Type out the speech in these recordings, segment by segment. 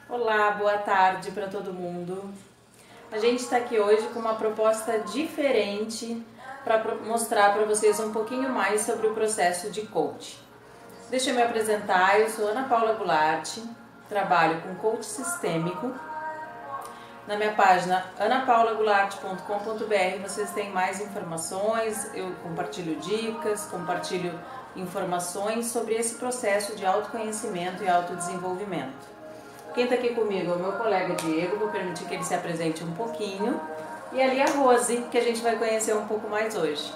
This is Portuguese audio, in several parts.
Olá, boa tarde para todo mundo. A gente está aqui hoje com uma proposta diferente para mostrar para vocês um pouquinho mais sobre o processo de coach. Deixa eu me apresentar, eu sou Ana Paula Goulart, trabalho com coach sistêmico. Na minha página anapaulagoulart.com.br vocês têm mais informações, eu compartilho dicas, compartilho informações sobre esse processo de autoconhecimento e autodesenvolvimento. Quem está aqui comigo é o meu colega Diego, vou permitir que ele se apresente um pouquinho. E ali a Rose, que a gente vai conhecer um pouco mais hoje.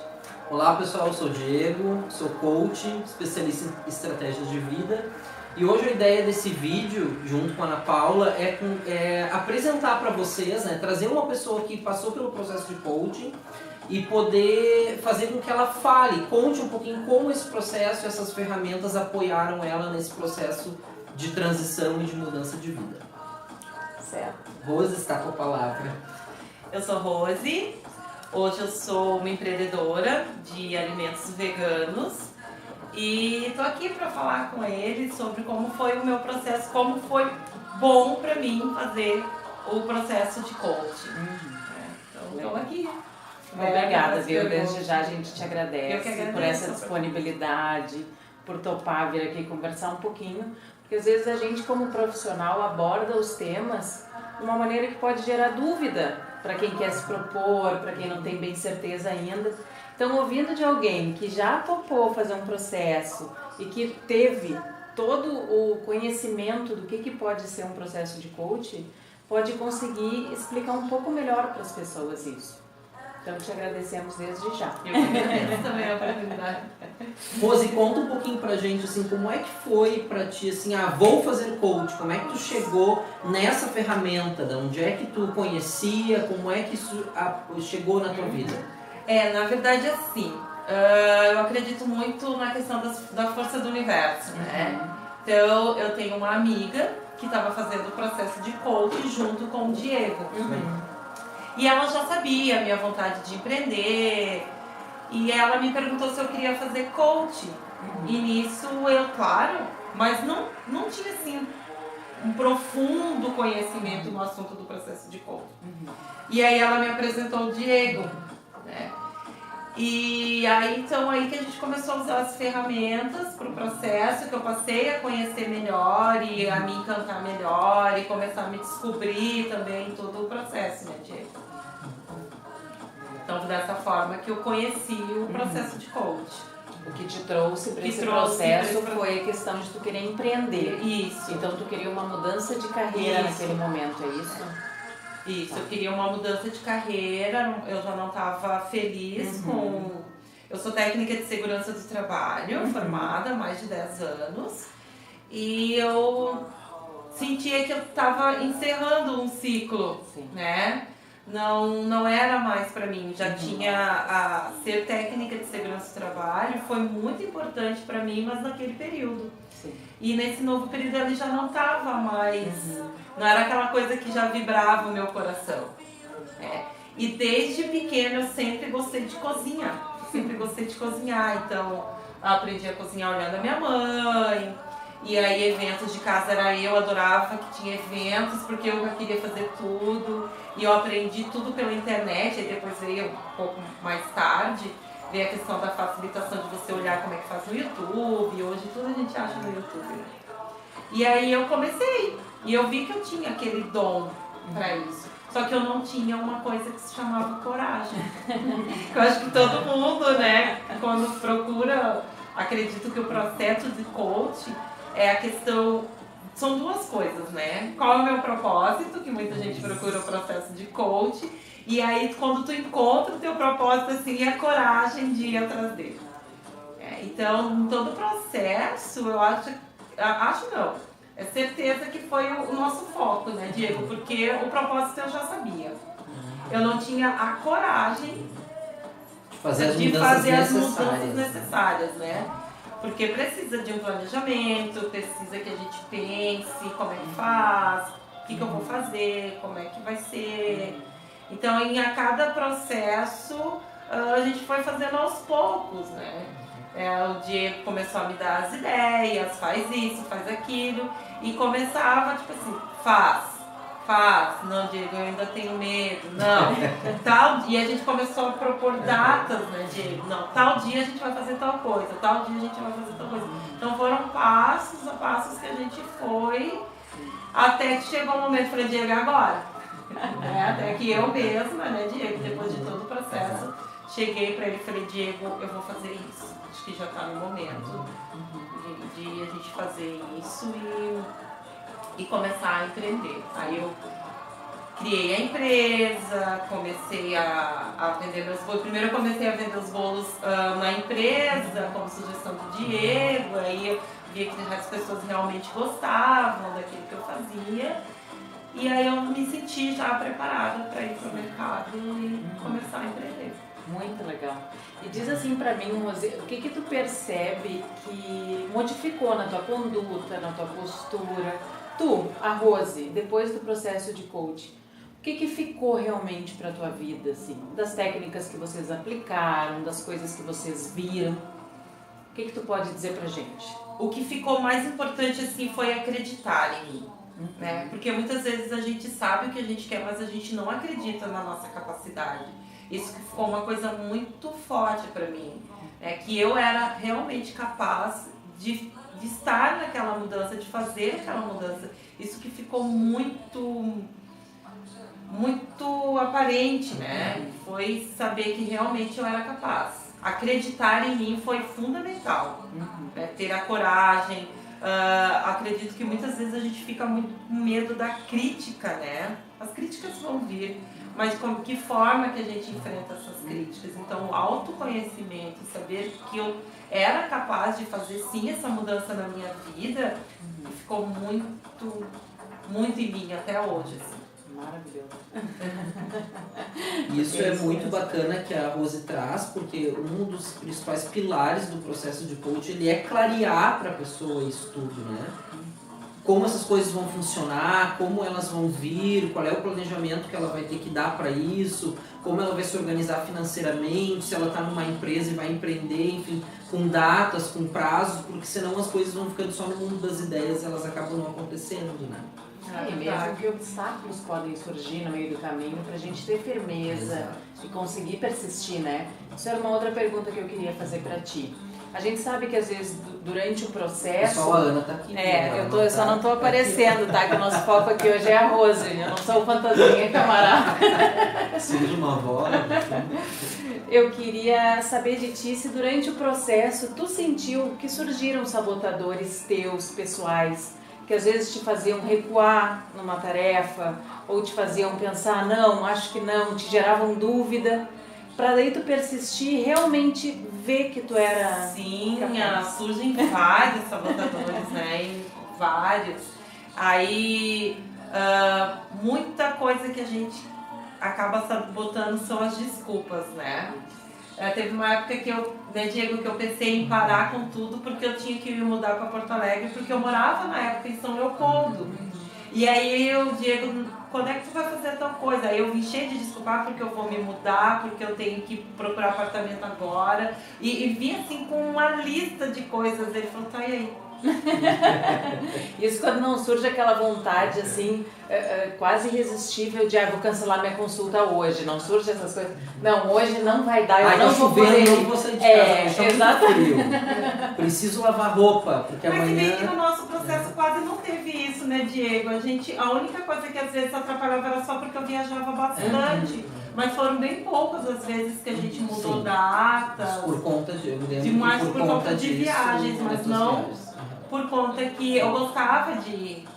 Olá pessoal, eu sou o Diego, sou coach, especialista em estratégias de vida. E hoje a ideia desse vídeo, junto com a Ana Paula, é apresentar para vocês, trazer uma pessoa que passou pelo processo de coaching e poder fazer com que ela fale, conte um pouquinho como esse processo, essas ferramentas apoiaram ela nesse processo de transição e de mudança de vida. Certo. Rose está com a palavra. Eu sou Rose, hoje eu sou uma empreendedora de alimentos veganos e estou aqui para falar com eles sobre como foi o meu processo, como foi bom para mim fazer o processo de coaching. Então estou aqui. Obrigada, viu? Desde já a gente te agradece Eu que agradeço por essa disponibilidade, por topar vir aqui conversar um pouquinho. Porque às vezes a gente, como profissional, aborda os temas de uma maneira que pode gerar dúvida para quem quer se propor, para quem não tem bem certeza ainda. Então, ouvindo de alguém que já topou fazer um processo e que teve todo o conhecimento do que pode ser um processo de coaching, pode conseguir explicar um pouco melhor para as pessoas isso. Então, te agradecemos desde já. Eu agradeço também a oportunidade. Rose, conta um pouquinho pra gente, assim, como é que foi pra ti, assim, vou fazer coach, como é que tu chegou nessa ferramenta, de onde é que tu conhecia, como é que isso chegou na tua vida? Na verdade, assim, eu acredito muito na questão da força do universo, né? Então, eu tenho uma amiga que estava fazendo o processo de coach junto com o Diego. E ela já sabia a minha vontade de empreender. E ela me perguntou se eu queria fazer coaching. E nisso eu, claro, mas não tinha assim um profundo conhecimento no assunto do processo de coaching. E aí ela me apresentou o Diego, né? E aí então aí que a gente começou a usar as ferramentas para o processo, que eu passei a conhecer melhor e a me encantar melhor e começar a me descobrir também em todo o processo, né, Diego? Então, dessa forma que eu conheci o processo de coach. O que te trouxe para esse processo foi a questão de tu querer empreender. Isso. Então, tu queria uma mudança de carreira naquele momento, é isso? Isso, eu queria uma mudança de carreira, eu já não estava feliz com... Eu sou técnica de segurança do trabalho, formada há mais de 10 anos. E eu sentia que eu estava encerrando um ciclo, né? Não era mais para mim, já tinha ser técnica de segurança do trabalho, foi muito importante para mim, mas naquele período. Sim. E nesse novo período ele já não estava mais, não era aquela coisa que já vibrava o meu coração. E desde pequena eu sempre gostei de cozinhar, então eu aprendi a cozinhar olhando a minha mãe. E aí eventos de casa eu adorava que tinha eventos, porque eu já queria fazer tudo. E eu aprendi tudo pela internet, aí depois veio um pouco mais tarde, veio a questão da facilitação de você olhar como é que faz no YouTube, hoje tudo a gente acha no YouTube, né? E aí eu comecei, e eu vi que eu tinha aquele dom para isso. Só que eu não tinha uma coisa que se chamava coragem. Eu acho que todo mundo, né, quando procura, acredito que o processo de coaching é a questão, são duas coisas, né? Qual é o meu propósito, que muita gente procura o processo de coaching, e aí quando tu encontra o teu propósito, assim, é a coragem de ir atrás dele. Então, em todo o processo, eu acho não, é certeza que foi o nosso foco, né, Diego? Porque o propósito eu já sabia. Eu não tinha a coragem de fazer as mudanças necessárias, né? Porque precisa de um planejamento, precisa que a gente pense como é que faz, o que eu vou fazer, como é que vai ser. Então, a cada processo, a gente foi fazendo aos poucos, né? O Diego começou a me dar as ideias, faz isso, faz aquilo, e começava, tipo assim, faz. Não, Diego, eu ainda tenho medo, não, tal, e a gente começou a propor datas, né, Diego, não, tal dia a gente vai fazer tal coisa, tal dia a gente vai fazer tal coisa. Então foram passos a passos que a gente foi, até que chegou o momento, falei, Diego, agora, até que eu mesma, né, Diego, depois de todo o processo, cheguei pra ele e falei, Diego, eu vou fazer isso, acho que já tá no momento de a gente fazer isso e começar a empreender. Aí eu criei a empresa, comecei a vender meus bolos. Primeiro eu comecei a vender os bolos na empresa, como sugestão do Diego, aí eu via que as pessoas realmente gostavam daquilo que eu fazia. E aí eu me senti já preparada para ir para o mercado e começar a empreender. Muito legal. E diz assim pra mim, Rose, o que tu percebe que modificou na tua conduta, na tua postura? Tu, a Rose, depois do processo de coaching, o que ficou realmente pra tua vida, assim? Das técnicas que vocês aplicaram, das coisas que vocês viram? O que tu pode dizer pra gente? O que ficou mais importante, assim, foi acreditar em mim. Né? Porque muitas vezes a gente sabe o que a gente quer, mas a gente não acredita na nossa capacidade. Isso que ficou uma coisa muito forte para mim, que eu era realmente capaz de estar naquela mudança, de fazer aquela mudança. Isso que ficou muito aparente, né? Foi saber que realmente eu era capaz. Acreditar em mim foi fundamental, ter a coragem. Acredito que muitas vezes a gente fica muito com medo da crítica, né? As críticas vão vir, mas que forma que a gente enfrenta essas críticas? Então, o autoconhecimento, saber que eu era capaz de fazer sim essa mudança na minha vida, ficou muito em mim até hoje. Assim. Maravilhoso. Isso é muito bacana que a Rose traz, porque um dos principais pilares do processo de coaching, ele é clarear para a pessoa isso tudo, né? Como essas coisas vão funcionar, como elas vão vir, qual é o planejamento que ela vai ter que dar para isso, como ela vai se organizar financeiramente, se ela está numa empresa e vai empreender, enfim, com datas, com prazos, porque senão as coisas vão ficando só no mundo das ideias e elas acabam não acontecendo, né? E mesmo que obstáculos podem surgir no meio do caminho para a gente ter firmeza e conseguir persistir, né? Isso era uma outra pergunta que eu queria fazer para ti. A gente sabe que às vezes durante o processo... Pessoal, a Ana tá aqui. Eu só não estou aparecendo, tá? Que o nosso foco aqui hoje é a Rose. Eu não sou fantasminha, camarada. Seja uma voz. Eu queria saber de ti se durante o processo tu sentiu que surgiram sabotadores teus, pessoais, que às vezes te faziam recuar numa tarefa, ou te faziam pensar, não, acho que não, te geravam dúvida, para daí tu persistir e realmente ver que tu era... Sim, surgem vários sabotadores, né? Vários. Aí, muita coisa que a gente acaba sabotando são as desculpas, né? Teve uma época que Diego, que eu pensei em parar com tudo porque eu tinha que me mudar para Porto Alegre, porque eu morava na época em São Leopoldo. E aí o Diego, quando é que tu vai fazer tal coisa? Aí eu vim cheio de desculpar porque eu vou me mudar, porque eu tenho que procurar apartamento agora. E vim assim com uma lista de coisas. Ele falou, tá, e aí? Isso quando não surge aquela vontade assim, quase irresistível de vou cancelar minha consulta hoje, não surge essas coisas, não, hoje não vai dar, eu não vou poder. Eu vou sair de casa, exatamente. Preciso lavar roupa, porque mas amanhã... Mas se bem que no nosso processo quase não teve isso, né, Diego? A única coisa que às vezes atrapalhava era só porque eu viajava bastante. Mas foram bem poucas as vezes que a gente mudou datas. Por conta de... por conta de viagens, mas não... Por conta que eu gostava de ir.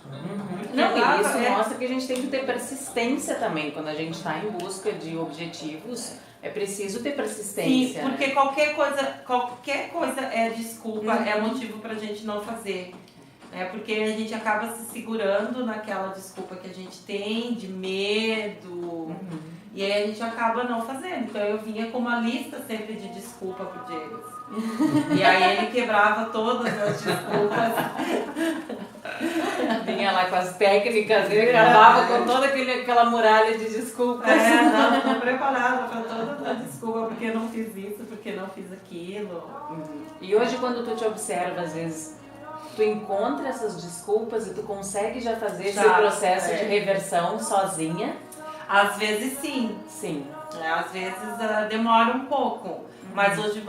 Não, e isso mostra que a gente tem que ter persistência também. Quando a gente está em busca de objetivos, é preciso ter persistência. Sim, porque né? qualquer coisa é desculpa, é motivo pra gente não fazer. Porque a gente acaba se segurando naquela desculpa que a gente tem, de medo. E aí a gente acaba não fazendo. Então eu vinha com uma lista sempre de desculpa pro Diego. E aí ele quebrava todas as desculpas. Vinha lá com as técnicas, ele gravava com toda aquela muralha de desculpas. Não, tô preparada para toda a desculpa, porque eu não fiz isso, porque não fiz aquilo. E hoje quando tu te observa, às vezes, tu encontra essas desculpas e tu consegue já fazer esse processo de reversão sozinha? Às vezes sim. Sim. Às vezes demora um pouco, mas hoje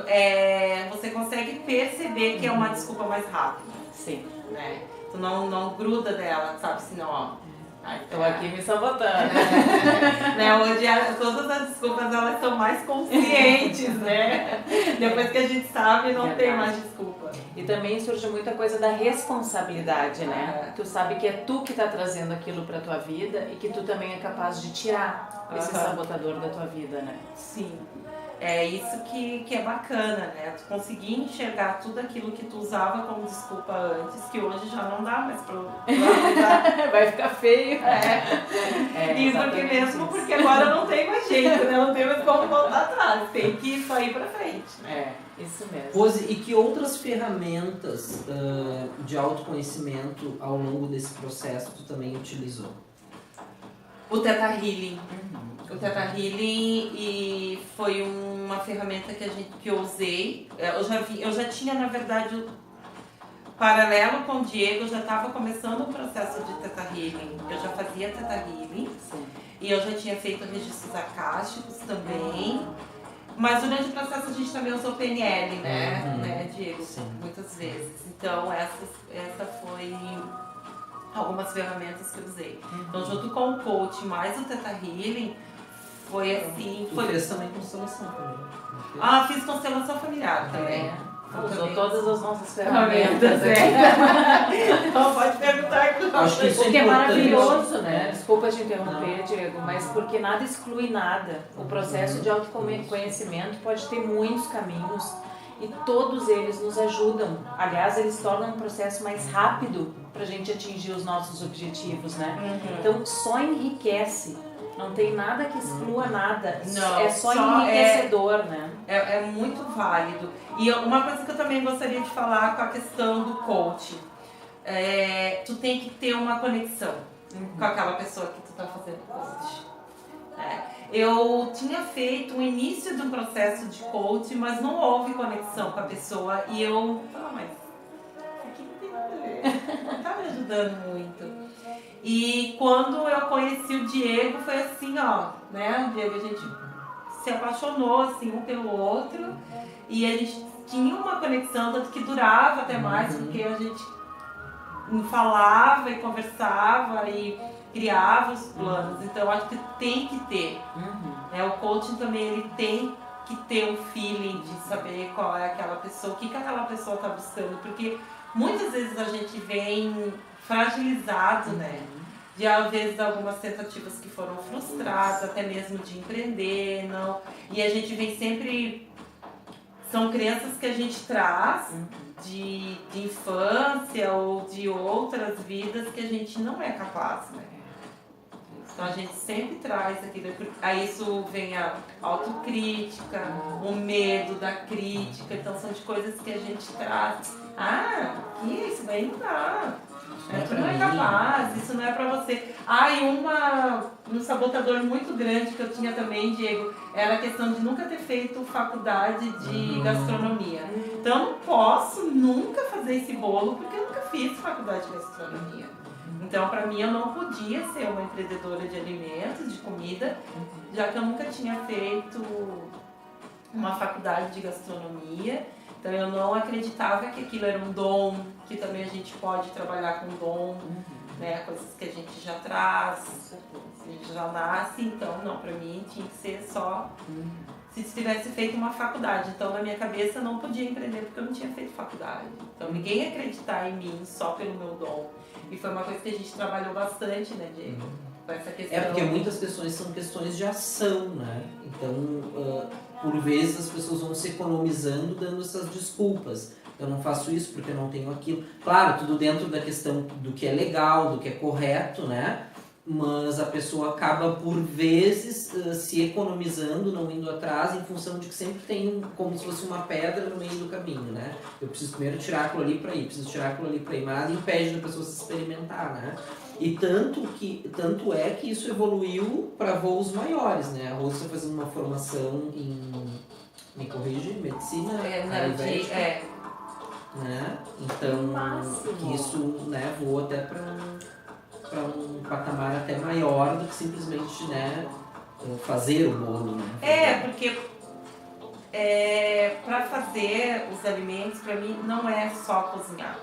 você consegue perceber que é uma desculpa mais rápida. Sim. Né? Tu não gruda dela, sabe? Senão, ó. Tô aqui me sabotando. Né? Hoje todas as desculpas elas são mais conscientes, né? Depois que a gente sabe, não tem mais desculpa. E também surge muita coisa da responsabilidade, né? Tu sabe que é tu que tá trazendo aquilo pra tua vida e que tu também é capaz de tirar esse sabotador da tua vida, né? Sim. É isso que é bacana, né? Tu conseguir enxergar tudo aquilo que tu usava como desculpa antes, que hoje já não dá mais pra usar. Vai ficar feio. E porque mesmo porque agora não tem mais jeito, né? Não tem mais como voltar atrás. Tem que só ir pra frente. Isso mesmo. Rose, e que outras ferramentas de autoconhecimento ao longo desse processo tu também utilizou? O Theta Healing. O Theta Healing foi uma ferramenta que eu usei. Eu já tinha, na verdade, paralelo com o Diego, eu já estava começando o processo de Theta Healing. Eu já fazia Theta Healing. Sim. E eu já tinha feito registros acásticos também. Mas durante o processo a gente também usou PNL, né Diego? Sim. Muitas vezes. Então essa foi algumas ferramentas que eu usei. Então junto com o coach mais o Theta Healing, foi assim... Tu fez também constelação também? Fiz constelação familiar também. Usou todas as nossas ferramentas. Então pode perguntar. Acho que isso O que é maravilhoso, né? Desculpa te interromper, Diego, mas porque nada exclui nada. O processo de autoconhecimento pode ter muitos caminhos e todos eles nos ajudam. Aliás, eles tornam um processo mais rápido para a gente atingir os nossos objetivos, né? Então, só enriquece. Não tem nada que exclua nada. Não, é só enriquecedor, né? É muito válido. E uma coisa que eu também gostaria de falar com a questão do coach. Tu tem que ter uma conexão com aquela pessoa que tu tá fazendo coach. Eu tinha feito o início de um processo de coach, mas não houve conexão com a pessoa. E eu mas isso aqui não tem nada a ver. Não tá me ajudando muito. E quando eu conheci o Diego, foi assim, né? O Diego, a gente se apaixonou, assim, um pelo outro. E a gente tinha uma conexão, tanto que durava até mais, porque a gente falava e conversava e criava os planos. Então, eu acho que tem que ter. O coaching também, ele tem que ter um feeling de saber qual é aquela pessoa, o que aquela pessoa está buscando. Porque muitas vezes a gente vem fragilizado, né? De às vezes algumas tentativas que foram frustradas, até mesmo de empreender, não. E a gente vem sempre... São crenças que a gente traz de infância ou de outras vidas que a gente não é capaz, né? Então a gente sempre traz aquilo. Aí isso vem a autocrítica, o medo da crítica. Então são de coisas que a gente traz. Isso daí não dá. Tu não é capaz, isso não é pra você. E um sabotador muito grande que eu tinha também, Diego, era a questão de nunca ter feito faculdade de gastronomia. Então eu não posso nunca fazer esse bolo porque eu nunca fiz faculdade de gastronomia. Então pra mim eu não podia ser uma empreendedora de alimentos, de comida, já que eu nunca tinha feito uma faculdade de gastronomia. Então eu não acreditava que aquilo era um dom, que também a gente pode trabalhar com dom, né? Coisas que a gente já traz, a gente já nasce. Então não, pra mim tinha que ser só se tivesse feito uma faculdade. Então na minha cabeça eu não podia empreender porque eu não tinha feito faculdade. Então ninguém ia acreditar em mim só pelo meu dom. E foi uma coisa que a gente trabalhou bastante, né, Diego? Com essa questão. Porque muitas questões são questões de ação, né? Então, por vezes as pessoas vão se economizando dando essas desculpas. Eu não faço isso porque eu não tenho aquilo. Claro, tudo dentro da questão do que é legal, do que é correto, né? mas a pessoa acaba por vezes se economizando, não indo atrás, em função de que sempre tem como se fosse uma pedra no meio do caminho, né? Eu preciso primeiro tirar aquilo ali para ir, preciso tirar aquilo ali para ir, mas nada impede da pessoa se experimentar, né? E tanto é que isso evoluiu para voos maiores, né? A Rose está fazendo uma formação em, me corrige, medicina ayurvédica, né? Então, que isso, né, voa até para um patamar até maior do que simplesmente, né, fazer o bolo, né? Porque para fazer os alimentos, para mim, não é só cozinhar,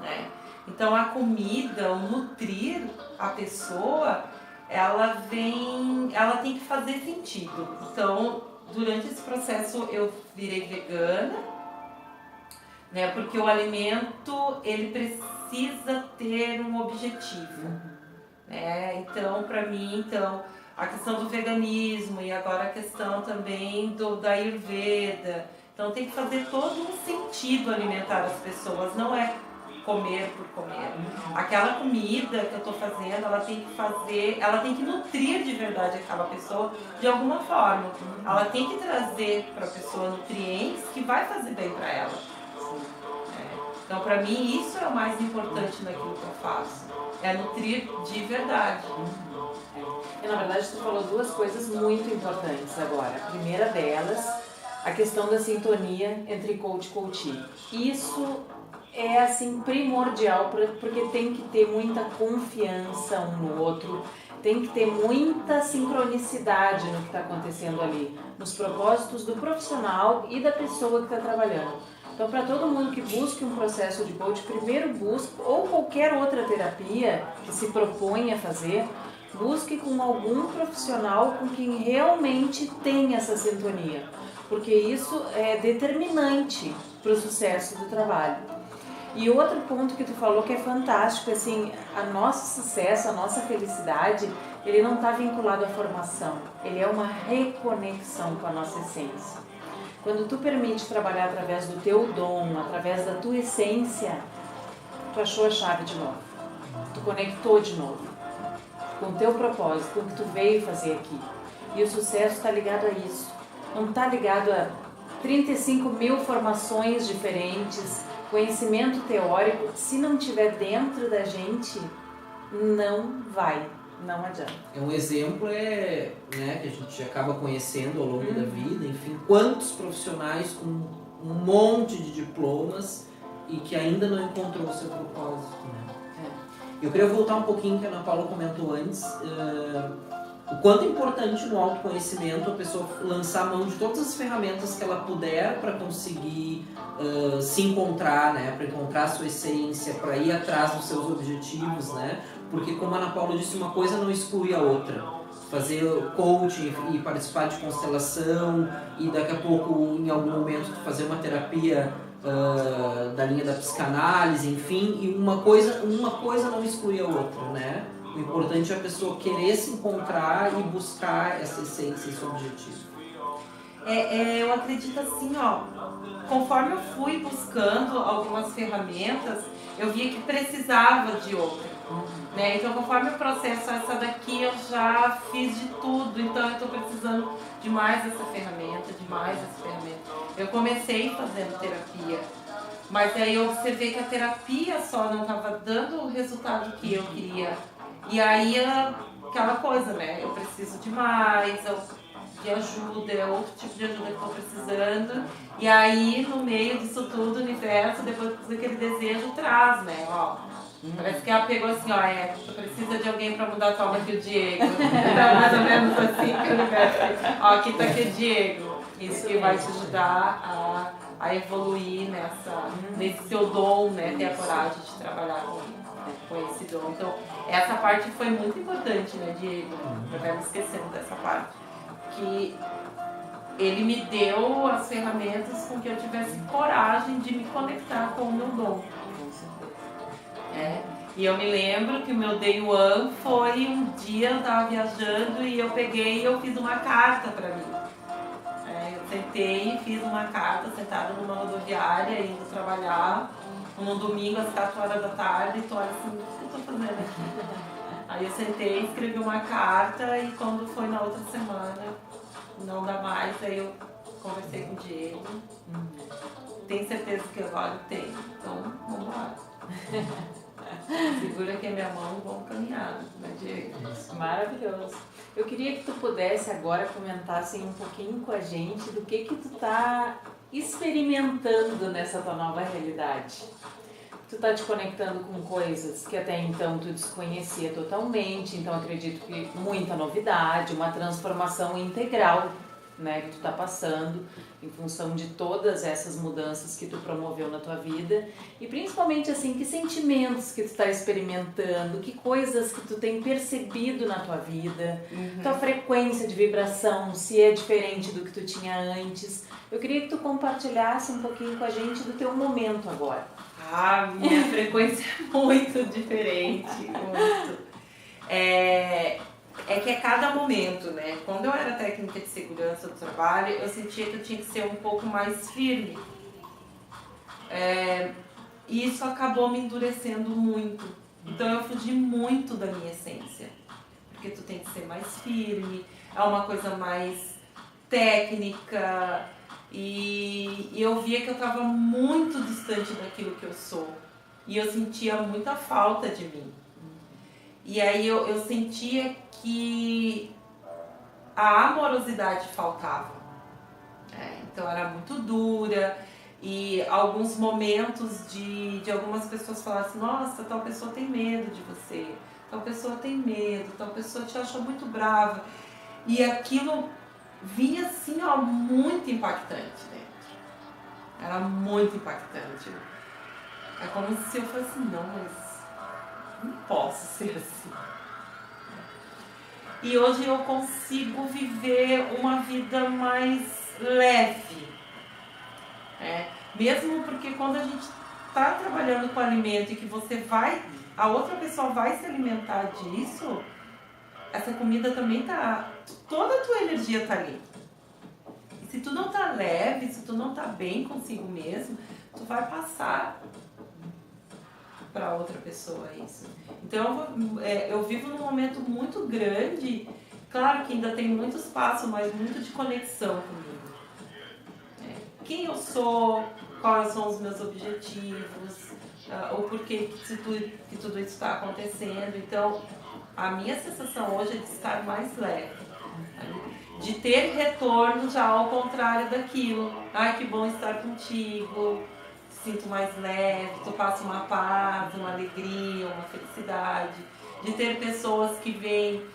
né? Então, a comida, o nutrir a pessoa, ela tem que fazer sentido. Então, durante esse processo, eu virei vegana, né? Porque o alimento, ele precisa ter um objetivo, né? Então, para mim, a questão do veganismo e agora a questão também da Ayurveda. Então, tem que fazer todo um sentido alimentar as pessoas, não é comer por comer. Aquela comida que eu estou fazendo, ela tem que nutrir de verdade aquela pessoa de alguma forma. Ela tem que trazer para a pessoa nutrientes que vai fazer bem para ela. Então, para mim, isso é o mais importante naquilo que eu faço. É nutrir de verdade. E, na verdade, tu falou duas coisas muito importantes agora. A primeira delas, a questão da sintonia entre coach e coachee. Isso é, assim, primordial, porque tem que ter muita confiança um no outro, tem que ter muita sincronicidade no que está acontecendo ali, nos propósitos do profissional e da pessoa que está trabalhando. Então, para todo mundo que busque um processo de coach, primeiro busque, ou qualquer outra terapia que se propõe a fazer, busque com algum profissional com quem realmente tem essa sintonia, porque isso é determinante para o sucesso do trabalho. E outro ponto que tu falou que é fantástico, assim, a nosso sucesso, a nossa felicidade, ele não está vinculado à formação, ele é uma reconexão com a nossa essência. Quando tu permite trabalhar através do teu dom, através da tua essência, tu achou a chave de novo, tu conectou de novo com o teu propósito, com o que tu veio fazer aqui. E o sucesso está ligado a isso, não está ligado a 35 mil formações diferentes, conhecimento teórico. Se não estiver dentro da gente, não adianta. Um exemplo né, que a gente acaba conhecendo ao longo da vida, enfim, quantos profissionais com um monte de diplomas e que ainda não encontrou o seu propósito, né? Eu queria voltar um pouquinho que a Ana Paula comentou antes, o quanto é importante no autoconhecimento a pessoa lançar mão de todas as ferramentas que ela puder para conseguir se encontrar, né? Para encontrar a sua essência, para ir atrás dos seus objetivos, né? Porque, como a Ana Paula disse, uma coisa não exclui a outra. Fazer coaching e participar de constelação e daqui a pouco, em algum momento, fazer uma terapia da linha da psicanálise, enfim, e uma coisa não exclui a outra, né? O importante é a pessoa querer se encontrar e buscar essa essência, esse objetivo. Eu acredito assim, conforme eu fui buscando algumas ferramentas, eu via que precisava de outra. Né? Então, conforme o processo, essa daqui eu já fiz de tudo, então eu estou precisando de mais essa ferramenta, Eu comecei fazendo terapia, mas aí eu observei que a terapia só não estava dando o resultado que eu queria. E aí, aquela coisa, né? Eu preciso de mais, de ajuda, é outro tipo de ajuda que eu estou precisando. E aí, no meio disso tudo, o universo, depois daquele desejo, traz, né? Parece que ela pegou assim, tu precisa de alguém para mudar a tua alma aqui, o Diego. Então, mais ou menos assim que o universo fez. Aqui tá aqui o Diego. Isso que vai te ajudar a evoluir nesse seu dom, né? Ter a coragem de trabalhar com esse dom. Então, essa parte foi muito importante, né, Diego? Eu acabo me esquecendo dessa parte. Que ele me deu as ferramentas com que eu tivesse coragem de me conectar com o meu dom. E eu me lembro que o meu day one foi um dia eu estava viajando e eu peguei e eu fiz uma carta para mim. Eu sentei e fiz uma carta sentada numa rodoviária, indo trabalhar, num domingo às 4 horas da tarde, e tô assim, o que eu tô fazendo aqui? Aí eu sentei, escrevi uma carta e quando foi na outra semana, não dá mais, aí eu conversei com o Diego. Tem certeza que agora tem? Então, vamos lá. Segura aqui a minha mão e vamos caminhar, né, Diego? Maravilhoso. Eu queria que tu pudesse agora comentar assim, um pouquinho com a gente do que tu tá experimentando nessa tua nova realidade. Tu tá te conectando com coisas que até então tu desconhecia totalmente, então acredito que muita novidade, uma transformação integral, né, que tu tá passando em função de todas essas mudanças que tu promoveu na tua vida e principalmente assim, que sentimentos que tu tá experimentando, que coisas que tu tem percebido na tua vida, tua frequência de vibração, se é diferente do que tu tinha antes. Eu queria que tu compartilhasse um pouquinho com a gente do teu momento agora. Ah, minha frequência é muito diferente, muito. É que a cada momento, né? Quando eu era técnica de segurança do trabalho, eu sentia que eu tinha que ser um pouco mais firme. E isso acabou me endurecendo muito. Então eu fugi muito da minha essência. Porque tu tem que ser mais firme, é uma coisa mais técnica. E eu via que eu estava muito distante daquilo que eu sou. E eu sentia muita falta de mim. E aí eu sentia que a amorosidade faltava. Então era muito dura. E alguns momentos de algumas pessoas falaram assim, nossa, tal pessoa tem medo de você. Tal pessoa tem medo, tal pessoa te acha muito brava. E aquilo vinha assim, ó, muito impactante dentro. Era muito impactante. É como se eu fosse, não, mas não posso ser assim. E hoje eu consigo viver uma vida mais leve. Mesmo porque quando a gente está trabalhando com alimento e que a outra pessoa vai se alimentar disso, essa comida também toda a tua energia tá ali. E se tu não tá leve, se tu não tá bem consigo mesmo, tu vai passar para outra pessoa isso. Então eu vivo num momento muito grande, claro que ainda tem muito espaço, mas muito de conexão comigo. Quem eu sou, quais são os meus objetivos, o porquê que tudo isso está acontecendo. Então, a minha sensação hoje é de estar mais leve, de ter retorno já ao contrário daquilo. Ai, que bom estar contigo, sinto mais leve, tu passa uma paz, uma alegria, uma felicidade. De ter pessoas que vêm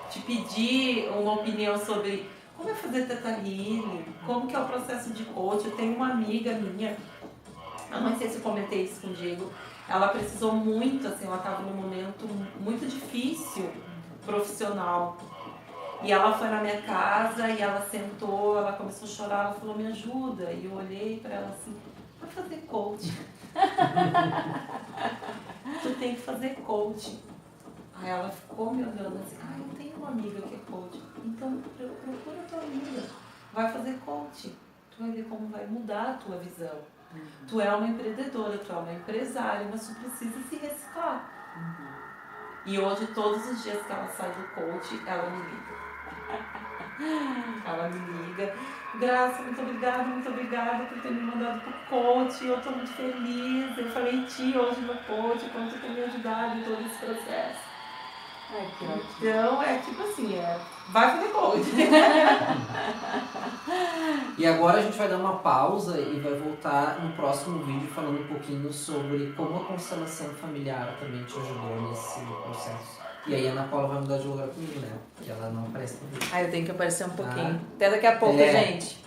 te pedir uma opinião sobre como é fazer Theta Healing, como que é o processo de coach. Eu tenho uma amiga minha, eu não sei se eu comentei isso com o Diego, ela precisou muito, assim, ela estava num momento muito difícil, profissional. E ela foi na minha casa e ela sentou, ela começou a chorar, ela falou, me ajuda. E eu olhei para ela assim, vai fazer coaching. Tu tem que fazer coaching. Aí ela ficou me olhando assim, eu tenho uma amiga que é coach. Então procura a tua amiga, vai fazer coaching. Tu vai ver como vai mudar a tua visão. Tu é uma empreendedora, tu é uma empresária, mas tu precisa se reciclar. E hoje, todos os dias que ela sai do coach, ela me liga. Ela me liga. Graça, muito obrigada por ter me mandado pro coach. Eu tô muito feliz. Eu falei em ti hoje no coach, como tu tem me ajudado em todo esse processo. Então, tipo assim, vai fazer coach. E agora a gente vai dar uma pausa e vai voltar no próximo vídeo falando um pouquinho sobre como a constelação familiar também te ajudou nesse processo. E aí a Ana Paula vai mudar de lugar comigo, né? Porque ela não aparece no vídeo. Eu tenho que aparecer um pouquinho. Até daqui a pouco, gente.